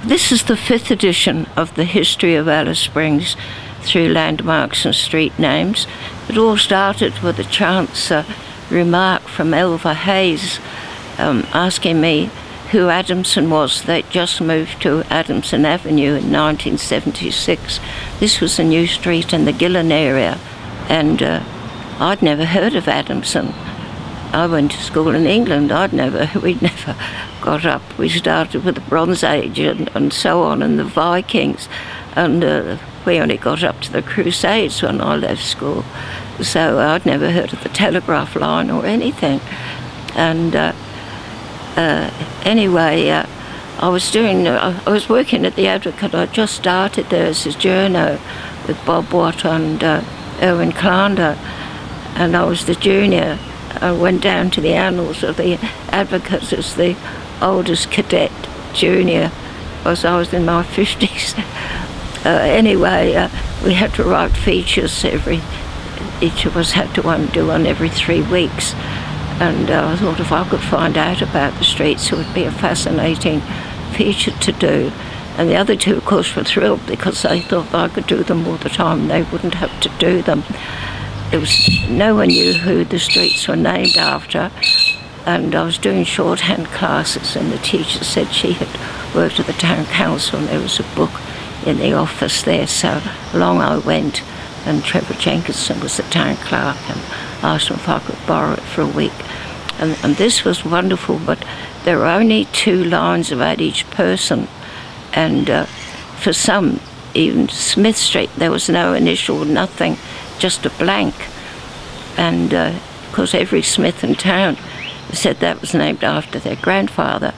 This is the 5th edition of the history of Alice Springs through landmarks and street names. It all started with a chance remark from Elva Hayes asking me who Adamson was. They'd just moved to Adamson Avenue in 1976. This was a new street in the Gillen area, and I'd never heard of Adamson. I went to school in England. We'd never got up. We started with the Bronze Age and so on, and the Vikings, and we only got up to the Crusades when I left school. So I'd never heard of the telegraph line or anything. And anyway, I was working at the Advocate. I just started there as a journo with Bob Watt and Erwin Klander, and I was the junior. I went down to the annals of the Advocate as the oldest cadet junior, because I was in my 50s. Anyway, we had to write features each of us had to do one every 3 weeks. And I thought if I could find out about the streets, it would be a fascinating feature to do. And the other two, of course, were thrilled because they thought I could do them all the time and they wouldn't have to do them. No one knew who the streets were named after, and I was doing shorthand classes, and the teacher said she had worked at the town council and there was a book in the office there, so along I went, and Trevor Jenkinson was the town clerk, and asked him if I could borrow it for a week. And this was wonderful, but there were only 2 lines about each person, and for some, even Smith Street, there was no initial, nothing, just a blank. And of course every Smith in town said that was named after their grandfather.